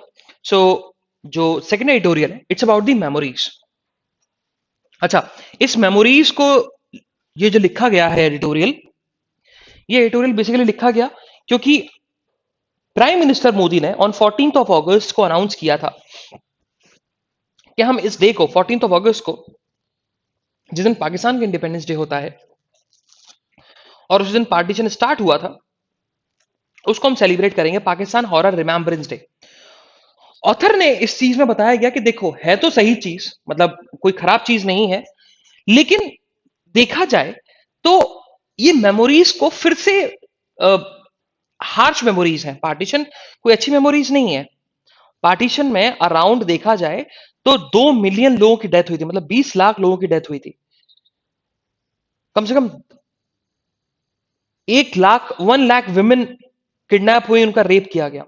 सो जो सेकंड एडिटोरियल है, इट्स अबाउट द मेमोरीज। अच्छा, इस मेमोरीज को ये जो लिखा गया है एडिटोरियल, ये एडिटोरियल बेसिकली लिखा गया क्योंकि प्राइम मिनिस्टर मोदी ने ऑन 14th ऑफ अगस्त को अनाउंस किया था कि हम इस डे को 14th ऑफ अगस्त को, जिस दिन पाकिस्तान का इंडिपेंडेंस डे होता है और उस दिन पार्टीशन स्टार्ट हुआ था, उसको हम सेलिब्रेट करेंगे Pakistan horror remembrance day. Author ने इस चीज में बताया गया कि देखो, है तो सही चीज, मतलब कोई खराब चीज नहीं है, लेकिन देखा जाए तो ये मेमोरीज को फिर से हार्श मेमोरीज हैं। पार्टीशन कोई अच्छी मेमोरीज नहीं है। पार्टीशन में अराउंड देखा जाए तो 2 मिलियन लोगों की डेथ हुई थी, मतलब 20 लाख लोगों की डेथ हुई थी। कम से कम 1 लाख विमेन किडनैप हुई, उनका रेप किया गया।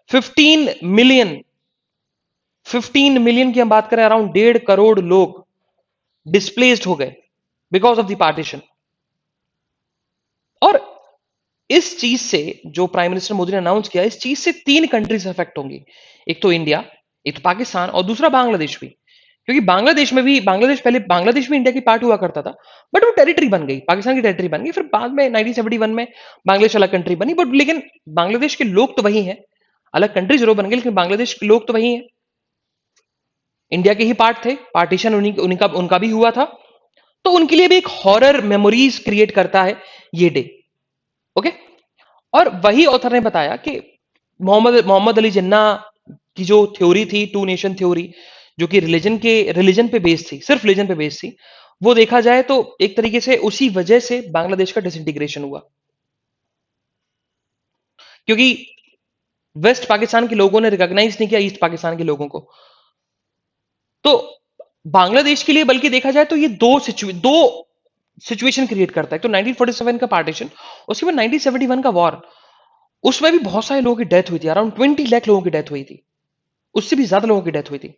15 मिलियन 15 मिलियन की हम बात करें, अराउंड 1.5 करोड़ लोग डिस्प्लेस्ड हो गए बिकॉज ऑफ द पार्टीशन। और इस चीज से, जो प्राइम मिनिस्टर मोदी ने अनाउंस किया, इस चीज से 3 कंट्रीज अफेक्ट होंगी। एक तो इंडिया, एक तो पाकिस्तान, और दूसरा बांग्लादेश भी। क्योंकि बांग्लादेश में भी, बांग्लादेश भी इंडिया की पार्ट हुआ करता था, बट वो टेरिटरी बन गई, पाकिस्तान की टेरिटरी बन गई। फिर बाद में 1971 में बांग्लादेश अलग कंट्री बनी, बट लेकिन बांग्लादेश के लोग तो वही हैं। अलग कंट्री जरूर बन गई, लेकिन बांग्लादेश के लोग तो वही हैं। इंडिया के ही पार्ट थे, पार्टीशन उनका भी हुआ था। तो उनके लिए भी एक हॉरर मेमोरीज क्रिएट करता है ये डे। ओके। और वही ऑथर ने बताया कि मोहम्मद मोहम्मद अली जिन्ना की जो थ्योरी थी, टू नेशन थ्योरी, जो कि रिलीजन पे बेस्ड थी, सिर्फ रिलीजन पे बेस्ड थी, वो देखा जाए तो एक तरीके से उसी वजह से बांग्लादेश का डिसइंटीग्रेशन हुआ। क्योंकि वेस्ट पाकिस्तान के लोगों ने रिकॉग्नाइज नहीं किया ईस्ट पाकिस्तान के लोगों को। तो बांग्लादेश के लिए बल्कि देखा जाए तो ये दो सिचुएशन क्रिएट करता है। तो 1947 का पार्टीशन, उसके बाद 1971 का वॉर, उसमें भी बहुत सारे लोगों की डेथ हुई थी। अराउंड 20 लाख लोगों की डेथ हुई थी, उससे भी ज्यादा लोगों की डेथ हुई थी।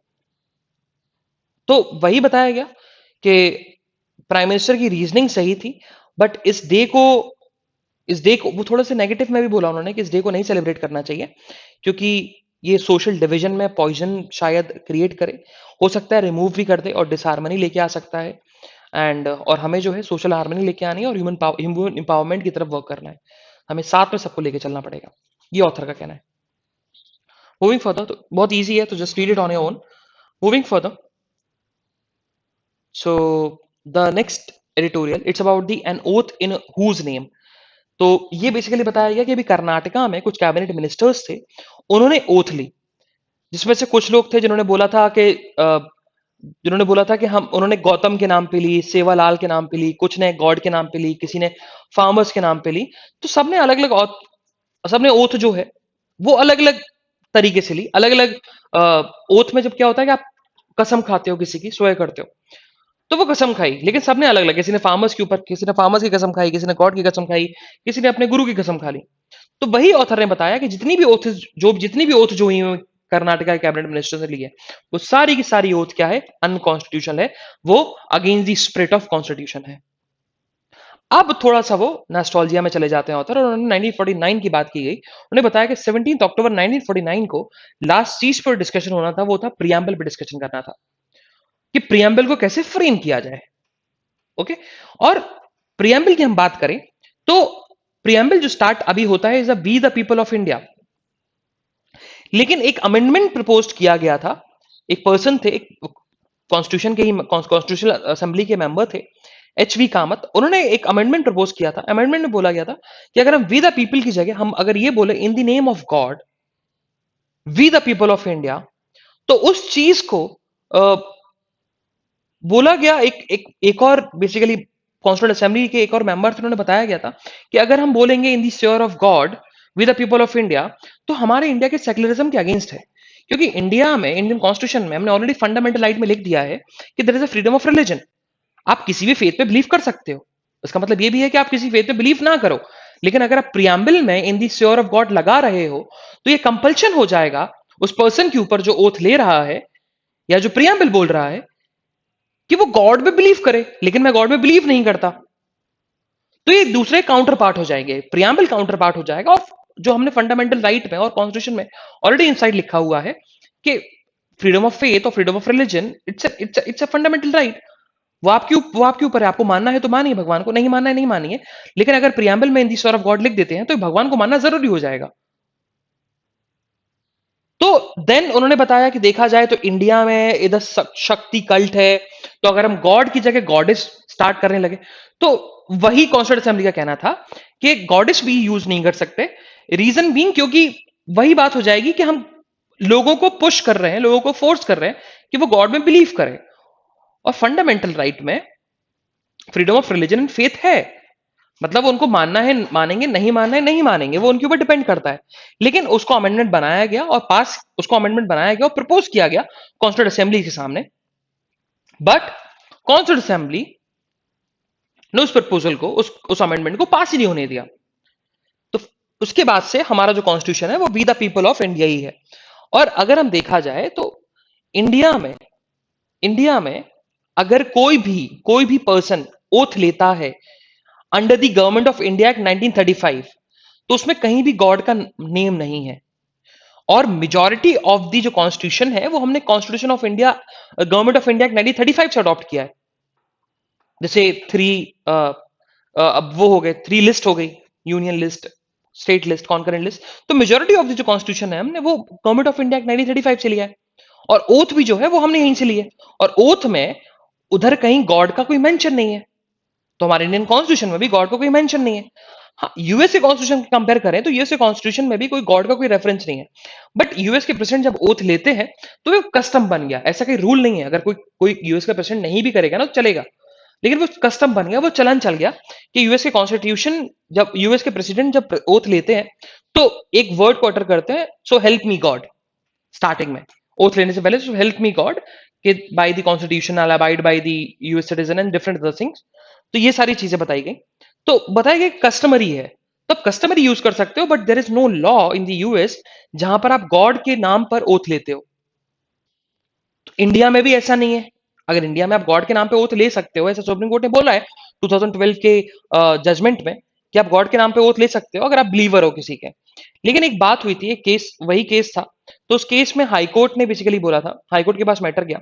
तो वही बताया गया कि प्राइम मिनिस्टर की रीजनिंग सही थी, बट इस डे को वो थोड़ा सा नेगेटिव में भी बोला उन्होंने कि इस डे को नहीं सेलिब्रेट करना चाहिए, क्योंकि ये सोशल डिवीजन में पॉइजन शायद क्रिएट करे, हो सकता है रिमूव भी कर दे और डिसहार्मनी लेके आ सकता है। और हमें जो है सोशल हार्मनी लेके आनी है और ह्यूमन एम्पावरमेंट की तरफ वर्क करना है। हमें साथ में सबको लेके चलना पड़ेगा, ये ऑथर का कहना है। मूविंग फर्दर, तो बहुत ईजी है, तो just read it on your own. Moving further, so the next editorial, it's about the an oath in whose name. तो ये बेसिकली बताया गया कि अभी कर्नाटका में कुछ कैबिनेट मिनिस्टर्स थे, उन्होंने ओथ ली, जिसमें से कुछ लोग थे जिन्होंने बोला था कि हम उन्होंने गौतम के नाम पे ली, सेवालाल के नाम पे ली, कुछ ने गॉड के नाम पे ली, किसी ने फार्मर्स के नाम पे ली। तो सबने ओथ जो है वो अलग अलग तरीके से ली, अलग अलग। ओथ में जब क्या होता है कि आप कसम खाते हो, किसी की स्वेयर करते हो, तो वो कसम खाई, लेकिन सबने अलग अलग, किसी ने फार्मर्स के ऊपर, किसी ने फार्मर्स की कसम खाई, किसी ने गॉड की कसम खाई, किसी ने अपने गुरु की कसम खा ली। तो वही ऑथर ने बताया कि जितनी भी ओथ जो हुई हैं कर्नाटका के कैबिनेट मिनिस्टर ने ली है, वो सारी की सारी ओथ क्या है, अनकॉन्स्टिट्यूशनल है, वो against the spirit of constitution है। अब थोड़ा सा वो नॉस्टैल्जिया में चले जाते हैं ऑथर, और उन्होंने 1949 की बात की गई। उन्हें बताया कि 17 अक्टूबर 1949 को लास्ट चीज पर डिस्कशन होना था, वो था प्रियम्बल पर डिस्कशन करना था कि प्रियम्बल को कैसे फ्रेम किया जाए। ओके। और प्रियम्बल की हम बात करें तो प्रियम्बल जो स्टार्ट अभी होता है, is a we the people of India. लेकिन एक अमेंडमेंट प्रपोज किया गया था, एक पर्सन थे, एक कॉन्स्टिट्यूशनल असेंबली के मेंबर थे, एच.वी. कामत। उन्होंने एक अमेंडमेंट प्रपोज किया था। अमेंडमेंट में बोला गया था कि अगर हम वी द पीपल की जगह हम अगर ये बोले in the name of God, we the people of India, तो उस चीज को बोला गया। एक और बेसिकली कॉन्स्टिट्यूंट असेंबली के एक और मेंबर थे, उन्होंने बताया गया था कि अगर हम बोलेंगे in the sure of God with the people of India, तो हमारे इंडिया के सेक्युलरिज्म के अगेंस्ट है। क्योंकि इंडिया में, इंडियन कॉन्स्टिट्यूशन में हमने ऑलरेडी फंडामेंटल राइट में लिख दिया है कि there is a freedom of religion. आप किसी भी फेथ पे बिलीव कर सकते हो, इसका मतलब ये भी है कि आप किसी फेथ पे बिलीव ना करो, लेकिन अगर आप प्रियम्बल में इन दी स्योर ऑफ गॉड लगा रहे हो, तो ये कंपल्शन हो जाएगा उस पर्सन के ऊपर जो ओथ ले रहा है या जो प्रियम्बल बोल रहा है, कि वो गॉड में बिलीव करे। लेकिन मैं गॉड में बिलीव नहीं करता, तो ये दूसरे काउंटर पार्ट हो जाएंगे, प्रियम्बल काउंटर पार्ट हो जाएगा। और जो हमने फंडामेंटल राइट में और कॉन्स्टिट्यूशन में ऑलरेडी इनसाइड लिखा हुआ है कि फ्रीडम ऑफ फेथ और freedom of religion, it's a fundamental right. वो आपके ऊपर है, आपको मानना है तो मानिए भगवान को, नहीं मानना है नहीं मानिए। लेकिन अगर प्रियम्बल में इन दी सॉर्ट ऑफ गॉड लिख देते हैं तो भगवान को मानना जरूरी हो जाएगा। तो देन उन्होंने बताया कि देखा जाए तो इंडिया में इधर शक्ति कल्ट है, तो अगर हम गॉड की जगह गॉडेस स्टार्ट करने लगे, तो वही कॉन्स्टिट्यूंट असेंबली का कहना था कि गॉडेस भी यूज नहीं कर सकते। रीजन बीइंग क्योंकि वही बात हो जाएगी कि हम लोगों को पुश कर रहे हैं, लोगों को फोर्स कर रहे हैं कि वो गॉड में बिलीव करें। और फंडामेंटल राइट में freedom of religion and faith है, मतलब उनको मानना है मानेंगे, नहीं मानना है नहीं मानेंगे, वो उनके ऊपर डिपेंड करता है। लेकिन उसको अमेंडमेंट बनाया गया और पास उसको अमेंडमेंट बनाया गया और प्रपोज किया गया कॉन्स्टिट्यूंट असेंबली के सामने। बट कॉन्स्टिट्यूंट असेंबली ने उस प्रपोजल को, उस अमेंडमेंट को पास ही नहीं होने दिया। तो उसके बाद से हमारा जो कॉन्स्टिट्यूशन है वो we the people of India ही है। और अगर हम देखा जाए तो इंडिया में इंडिया में अगर कोई भी पर्सन ओथ लेता है under the government of India act 1935, तो उसमें कहीं भी गॉड का नेम नहीं है। और मेजॉरिटी ऑफ दी जो कॉन्स्टिट्यूशन है वो हमने constitution of India, government of India 1935 से अडॉप्ट किया है। जैसे थ्री अब वो हो गए, थ्री लिस्ट हो गई, union list, state list, concurrent list. तो मेजॉरिटी ऑफ द जो कॉन्स्टिट्यूशन है हमने वो गवर्नमेंट ऑफ इंडिया 1935 से लिया है। और ओथ भी जो है वो हमने यहीं से लिया है। और ओथ में उधर कहीं गॉड का कोई मेंशन नहीं है, तो हमारे इंडियन कॉन्स्टिट्यूशन में भी गॉड का कोई मेंशन नहीं है। हाँ, यूएसए कॉन्स्टिट्यूशन कंपेयर करें तो यूएसए कॉन्स्टिट्यूशन में भी कोई गॉड का कोई रेफरेंस नहीं है। बट यूएस के प्रेसिडेंट जब ओथ लेते हैं तो वो कस्टम बन गया, ऐसा कोई रूल नहीं है। अगर कोई कोई यूएस का प्रेसिडेंट नहीं भी करेगा ना तो चलेगा, लेकिन वो कस्टम बन गया, वो चलन चल गया कि यूएस के कॉन्स्टिट्यूशन, जब यूएस के प्रेसिडेंट जब ओथ लेते हैं तो एक वर्ड को अटर करते हैं, so help me God. Starting में ओथ लेने से पहले सो हेल्प मी गॉड, कि by the constitution I abide by the US citizen and different other things. तो ये सारी चीजें बताई गई। तो बताया गया कस्टमरी है, तब कस्टमरी यूज कर सकते हो, but there is no law in the US जहां पर आप गॉड के नाम पर ओथ लेते हो। तो इंडिया में भी ऐसा नहीं है। अगर इंडिया में आप गॉड के नाम पे ओथ ले सकते हो, ऐसा सुप्रीम कोर्ट ने बोला है 2012 के जजमेंट में, कि आप गॉड के नाम पे ओथ ले सकते हो अगर आप बिलीवर हो किसी के। लेकिन एक बात हुई थी, एक केस, वही केस था। तो उस केस में हाईकोर्ट ने बेसिकली बोला था, हाईकोर्ट के पास मैटर गया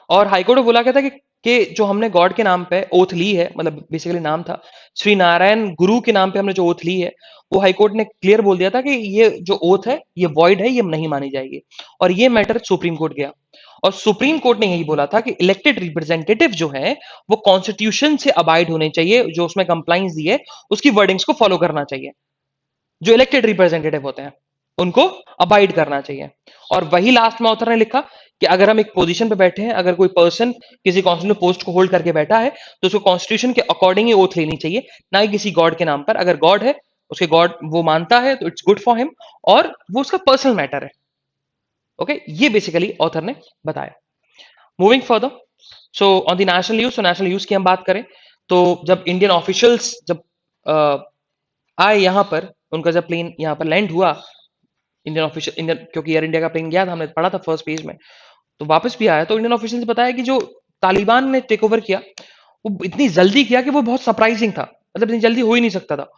और हाईकोर्ट ने बोला क्या था कि जो हमने गॉड के नाम पे ओथ ली है, मतलब बेसिकली नाम था श्री नारायण गुरु के नाम पे हमने जो ओथ ली है, वो हाईकोर्ट ने क्लियर बोल दिया था कि ये जो ओथ है ये वॉइड है, ये नहीं मानी जाएगी। और ये मैटर सुप्रीम कोर्ट गया और सुप्रीम कोर्ट ने यही बोला था कि इलेक्टेड रिप्रेजेंटेटिव जो है वो कॉन्स्टिट्यूशन से अबाइड होने चाहिए, जो उसमें कंप्लाइंस दी है उसकी वर्डिंग्स को फॉलो करना चाहिए। जो इलेक्टेड रिप्रेजेंटेटिव होते हैं उनको अबाइड करना चाहिए। और वही लास्ट में ऑथर ने लिखा कि अगर हम एक पोजीशन पे बैठे हैं, अगर कोई पर्सन किसी कॉन्स्टिट्यूशनल पोस्ट को होल्ड करके बैठा है तो उसको कॉन्स्टिट्यूशन के अकॉर्डिंग ही ओथ लेनी चाहिए, ना कि किसी गॉड के नाम पर। अगर गॉड है, उसके गॉड वो मानता है तो इट्स गुड फॉर हिम, और वो उसका पर्सनल मैटर है। ओके, ये बेसिकली ऑथर ने बताया। Moving further, so on the national news, national news की हम बात करें तो जब इंडियन ऑफिशियल्स जब आए यहाँ पर, उनका जब प्लेन यहाँ पर लैंड हुआ, इंडियन ऑफिशियल, इंडियन, क्योंकि एयर इंडिया का प्लेन गया था, हमने पढ़ा था फर्स्ट पेज में, तो वापस भी आया तो इंडियन ऑफिशियल ने बताया कि जो तालिबान ने टेक ओवर किया वो इतनी जल्दी किया कि वो बहुत सरप्राइजिंग था, मतलब इतनी जल्दी हो ही नहीं सकता था।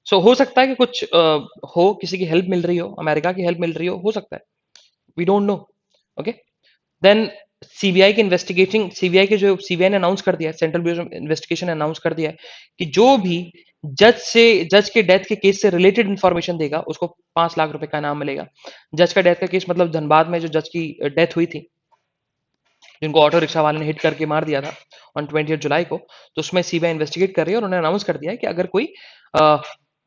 सो हो सकता है कि कुछ हो, किसी की हेल्प मिल रही हो, अमेरिका की हेल्प मिल रही हो सकता है, we don't know. Okay, then CBI के इन्वेस्टिगेटिंग, सीबीआई के जो सीबीआई ने अनाउंस कर दिया है, सेंट्रल ब्यूरो ऑफ इन्वेस्टिगेशन ने अनाउंस कर दिया है कि जो भी जज के डेथ के केस से रिलेटेड इंफॉर्मेशन देगा उसको 5 लाख रुपए का इनाम मिलेगा। जज का डेथ का केस मतलब धनबाद में जो जज की डेथ हुई थी, जिनको ऑटो रिक्शा वाले ने हिट करके मार दिया था ऑन 20 जुलाई को, तो उसमें सीबीआई इन्वेस्टिगेट कर रही है और उन्होंने अनाउंस कर दिया है कि अगर कोई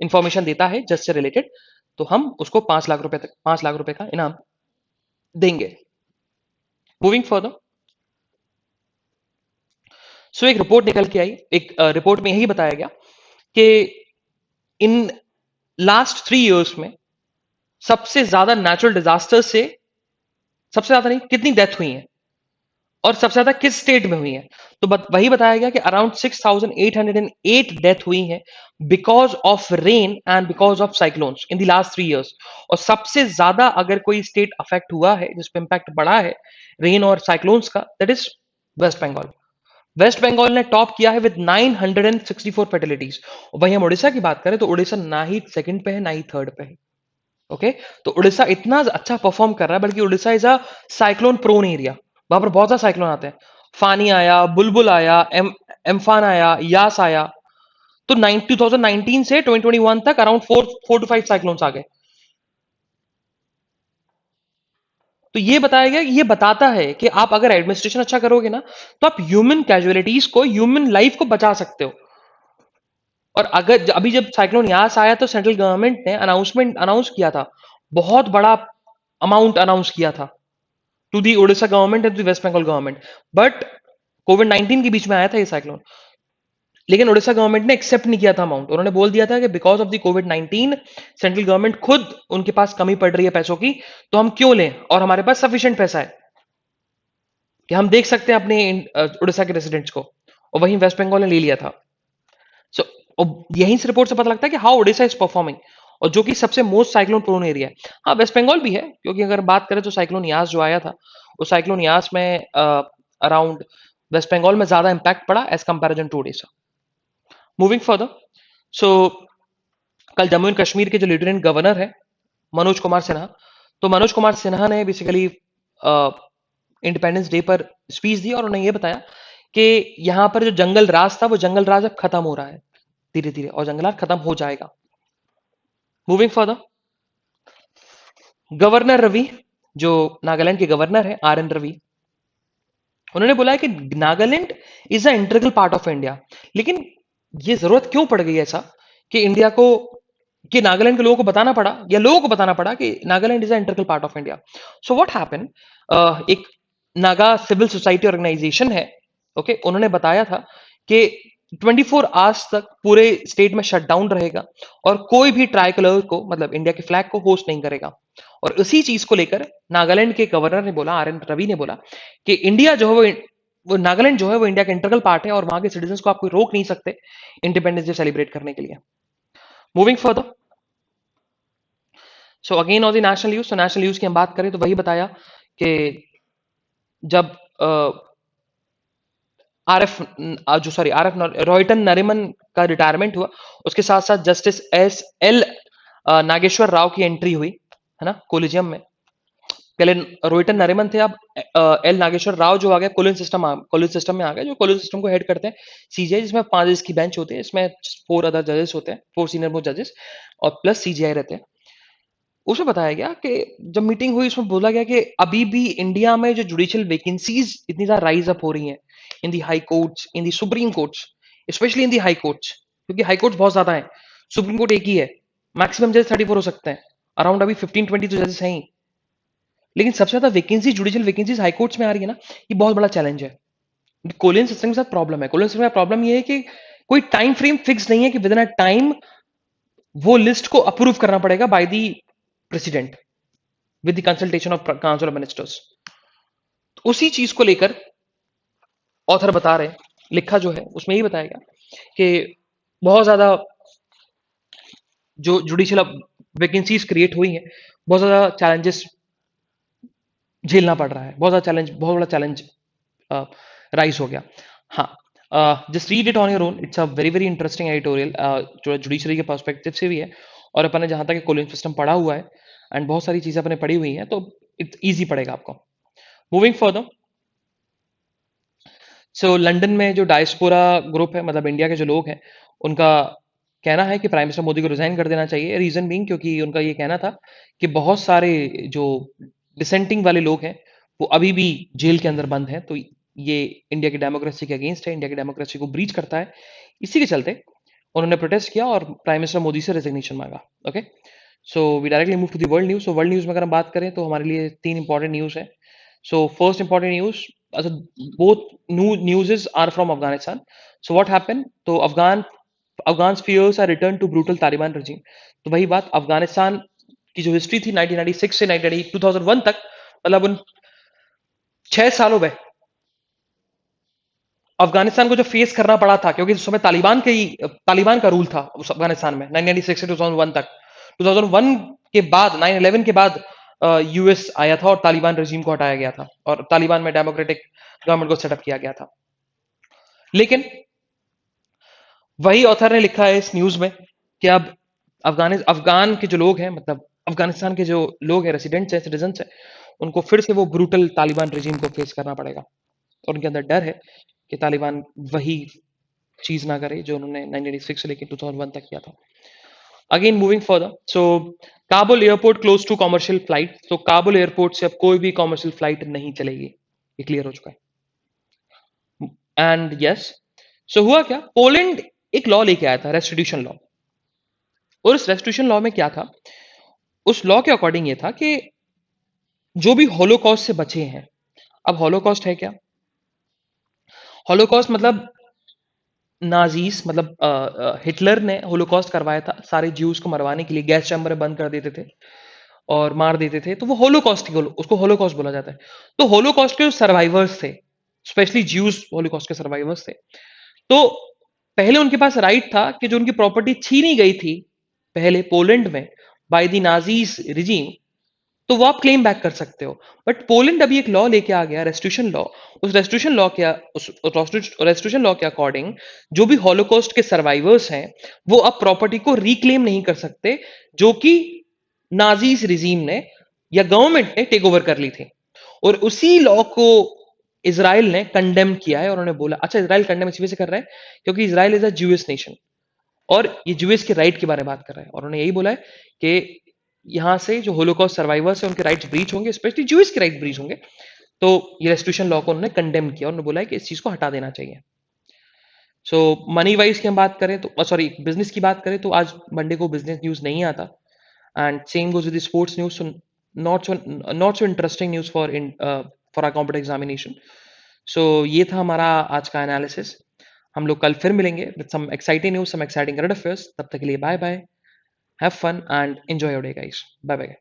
इंफॉर्मेशन देता है जज से रिलेटेड तो हम उसको 5 लाख रुपए का इनाम देंगे। मूविंग फर्दर, सो एक रिपोर्ट निकल के आई, एक रिपोर्ट में यही बताया गया कि इन लास्ट 3 इयर्स में सबसे ज्यादा नेचुरल डिजास्टर से, सबसे ज्यादा नहीं, कितनी डेथ हुई है और सबसे ज्यादा किस स्टेट में हुई है। तो वही बताया गया कि अराउंड 6,808 डेथ हुई है because of rain and because of cyclones in the last 3 years. और सबसे ज्यादा अगर कोई स्टेट अफेक्ट हुआ है, जिसपे इंपैक्ट बढ़ा है रेन और साइक्लोन्स का, दैट इज वेस्ट बंगाल। वेस्ट बंगाल ने टॉप किया है विद 964 फर्टिलिटीज। वहीं हम उड़ीसा की बात करें तो उड़ीसा ना ही सेकंड पे है ना ही थर्ड पे है। ओके, तो उड़ीसा इतना अच्छा परफॉर्म कर रहा है, बल्कि Orissa is a cyclone prone area, वहां पर बहुत ज्यादा साइक्लोन आते हैं। फानी आया, बुलबुल आया, एम्फान आया, यास आया। तो 2019 से 2021 तक अराउंड 4 to 5 साइक्लोन्स आ गए। तो ये बताया गया, ये बताता है कि आप अगर एडमिनिस्ट्रेशन अच्छा करोगे ना, तो आप ह्यूमन कैजुअलिटीज को, ह्यूमन लाइफ को बचा सकते हो। और अगर अभी जब साइक्लोन यास आया तो सेंट्रल गवर्नमेंट ने अनाउंस किया था, बहुत बड़ा अमाउंट अनाउंस किया था to the Orissa government and to West Bengal government. But covid 19 के बीच में आया था ये साइक्लोन, लेकिन उड़ीसा गवर्नमेंट ने एक्सेप्ट नहीं किया था अमाउंट। उन्होंने बोल दिया था कि because of the Covid 19 central government खुद उनके पास कमी पड़ रही है पैसों की, तो हम क्यों लें, और हमारे पास सफिशिएंट पैसा है कि हम देख सकते हैं अपने उड़ीसा के रेसिडेंट्स को। और वहीं वेस्ट बंगाल ने ले लिया था। सो यहीं से रिपोर्ट से पता लगता है कि हाउ ओडिशा इज परफॉर्मिंग, और जो कि सबसे मोस्ट साइक्लोन प्रोन एरिया है। हाँ, वेस्ट बंगाल भी है, क्योंकि अगर बात करें तो साइक्लोन यास जो आया था, उस साइक्लोन यास में अराउंड वेस्ट बंगाल में ज्यादा इंपैक्ट पड़ा as comparison to Odisha. Moving further, so कल जम्मू एंड कश्मीर के जो लेफ्टिनेंट गवर्नर है मनोज कुमार सिन्हा, तो मनोज कुमार सिन्हा ने बेसिकली इंडिपेंडेंस डे पर स्पीच दी, और उन्होंने ये बताया कि यहाँ पर जो जंगल राज था, वो जंगल राज अब खत्म हो रहा है धीरे धीरे, और जंगल राज खत्म हो जाएगा। मूविंग फर्दर, गवर्नर रवि, जो नागालैंड के गवर्नर है RN रवि, उन्होंने बोला है कि Nagaland is a integral part of India. लेकिन ये जरूरत क्यों पड़ गई ऐसा कि इंडिया को, कि नागालैंड के लोगों को बताना पड़ा, या लोगों को बताना पड़ा कि Nagaland is a integral part of India. So what happen, एक नागा सिविल सोसाइटी ऑर्गेनाइजेशन है, ओके, उन्होंने बताया था कि 24 आवर्स तक पूरे स्टेट में शटडाउन रहेगा, और कोई भी ट्राई कलर को, मतलब इंडिया के फ्लैग को होस्ट नहीं करेगा। और इसी चीज को लेकर नागालैंड के गवर्नर ने बोला, RN रवि ने बोला कि इंडिया जो है वो नागालैंड जो है वो इंडिया का इंटीग्रल पार्ट है, और वहां के सिटीजन को आप कोई रोक नहीं सकते इंडिपेंडेंस डे सेलिब्रेट करने के लिए। Moving further, so again on the national news, तो नेशनल न्यूज की हम बात करें तो वही बताया कि जब आरएफ जो सॉरी आरएफ रोहितन नरिमन का रिटायरमेंट हुआ, उसके साथ साथ जस्टिस SL नागेश्वर राव की एंट्री हुई, है ना, कोलिजियम में। पहले रोहितन नरिमन थे, अब L नागेश्वर राव जो आ गया कोलिन सिस्टम में आ गया, जो कोलिन सिस्टम को हेड करते हैं CGI, जिसमें 5 जजेस की बेंच होती है, इसमें 4 अदर जजेस होते हैं, 4 सीनियर मोस्ट जजेस, और प्लस CGI रहते हैं। उसमें बताया गया कि जब मीटिंग हुई, उसमें बोला गया कि अभी भी इंडिया में जो जुडिशियल वैकेंसीज इतनी ज्यादा राइज अप हो रही हैं in the high courts, in the supreme courts, specially in the high courts, क्योंकि हाई कोर्ट्स बहुत ज्यादा है, सुप्रीम कोर्ट एक ही है, मैक्सिमम जजेस 34 हो सकते हैं, अराउंड अभी 15-20 तो जजेस हैं ही। लेकिन सबसे ज्यादा vacancy, judicial vacancies high courts में आ रही है ना, ये बहुत बड़ा चैलेंज है। कोलियन सिस्टम के साथ प्रॉब्लम है, कोलियन सिस्टम का प्रॉब्लम ये है कि कोई टाइम फ्रेम फिक्स नहीं है कि विद इन अ टाइम वो लिस्ट को अप्रूव करना पड़ेगा by the president with the consultation of council of ministers. उसी चीज को लेकर ऑथर बता रहे, लिखा जो है उसमें ये बताया गया कि बहुत ज्यादा जो जुडिशियल वैकेंसीज क्रिएट हुई हैं, बहुत ज्यादा चैलेंजेस झेलना पड़ रहा है, बहुत बड़ा चैलेंज राइज हो गया। हाँ, just read it on your own, it's a very very interesting editorial, जो जुडिशरी के पर्सपेक्टिव से भी है, और अपन ने जहां तक कोलियन सिस्टम पढ़ा हुआ है एंड बहुत सारी चीजें अपने पढ़ी हुई हैं, तो इट्स ईजी पड़ेगा आपको। मूविंग फर्दर, सो लंदन में जो डायस्पोरा ग्रुप है, मतलब इंडिया के जो लोग हैं, उनका कहना है कि प्राइम मिनिस्टर मोदी को रिजाइन कर देना चाहिए। रीजन बीइंग, क्योंकि उनका ये कहना था कि बहुत सारे जो डिसेंटिंग वाले लोग हैं वो अभी भी जेल के अंदर बंद हैं, तो ये इंडिया की डेमोक्रेसी के अगेंस्ट है, इंडिया की डेमोक्रेसी को ब्रीच करता है। इसी के चलते उन्होंने प्रोटेस्ट किया और प्राइम मिनिस्टर मोदी से रेजिग्नेशन मांगा। Okay, so we directly move to the world news. So world news में अगर हम बात करें तो हमारे लिए 3 इंपॉर्टेंट न्यूज है। So first important news, also both new newses are from Afghanistan. So what happened? तो Afghan fears are returned to brutal Taliban regime. तो वही बात, अफगानिस्तान की जो हिस्ट्री थी 1996 से 2001 तक, मतलब उन 6 सालों में अफगानिस्तान को जो फेस करना पड़ा था, क्योंकि उस समय तालिबान का रूल था उस अफगानिस्तान में 1996 से 2001 तक। 2001 के बाद, 9/11 के बाद US आया था और तालिबान रेजिम को हटाया गया था, और तालिबान में डेमोक्रेटिक गवर्नमेंट को सेटअप किया गया था। लेकिन वही ऑथर ने लिखा है इस न्यूज में कि अब अफगान के जो लोग हैं, मतलब अफगानिस्तान के जो लोग हैं, रेसिडेंट्स हैं, सिटीजन हैं, उनको फिर से वो ब्रूटल तालिबान रेजिम को फेस करना पड़ेगा। और उनके अंदर डर है कि तालिबान वही चीज ना करे जो उन्होंने 1986 से लेकर 2001 तक किया था। Again moving further, so Kabul airport close to commercial flight, तो काबुल एयरपोर्ट से अब कोई भी कमर्शियल फ्लाइट नहीं चलेगी, ये क्लियर हो चुका है। एंड यस, सो हुआ क्या, पोलैंड एक लॉ लेके आया था, रेस्टिट्यूशन लॉ। और उस रेस्टिट्यूशन लॉ में क्या था, उस लॉ के अकॉर्डिंग ये था कि जो भी होलोकॉस्ट से बचे हैं, अब होलोकॉस्ट है क्या, होलोकॉस्ट मतलब नाजीज, मतलब हिटलर ने होलोकॉस्ट करवाया था, सारे ज्यूज को मरवाने के लिए गैस चैम्बर में बंद कर देते थे और मार देते थे, तो वो होलोकॉस्ट, उसको होलोकॉस्ट बोला जाता है। तो होलोकॉस्ट के जो सर्वाइवर्स थे, स्पेशली ज्यूज होलोकॉस्ट के सर्वाइवर्स थे, तो पहले उनके पास राइट था कि जो उनकी प्रॉपर्टी छीनी गई थी पहले पोलैंड में बाय द नाजीज रिजीम, तो वो आप क्लेम बैक कर सकते हो। बट पोलैंड अभी एक लॉ लेके आ गया, रेस्टिट्यूशन लॉ। उस रेस्टिट्यूशन लॉ के रेस्टिट्यूशन लॉ के अकॉर्डिंग जो भी हॉलोकॉस्ट के सर्वाइवर्स हैं, वो अब प्रॉपर्टी को रिक्लेम नहीं कर सकते, जो कि नाजीज रिजीम ने या गवर्नमेंट ने टेक ओवर कर ली थी। और उसी लॉ को इसराइल ने कंडेम किया है और उन्होंने बोला, अच्छा इसराइल कंडेम इस वजह से कर रहा है क्योंकि Israel is a Jewish nation और ये ज्यूइश के राइट के बारे में बात कर रहा है, और उन्होंने यही बोला है कि यहां से जो होलोकॉस्ट सर्वाइवर्स है उनके राइट्स ब्रीच होंगे, स्पेशली ज्यूइश के राइट ब्रीच होंगे। तो ये रेस्टिट्यूशन लॉ को उन्होंने कंडेम किया, उन्होंने बोला है कि इस चीज को हटा देना चाहिए। सो मनी वाइज की हम बात करें तो, सॉरी, बिजनेस की बात करें तो आज मंडे को बिजनेस न्यूज नहीं आता, and same goes with sports news, not so interesting news for our competitive examination. So ये था हमारा आज का एनालिसिस। हम लोग कल फिर मिलेंगे with some exciting news, some exciting current affairs. तब तक के लिए bye bye, have fun and enjoy your day guys, bye bye.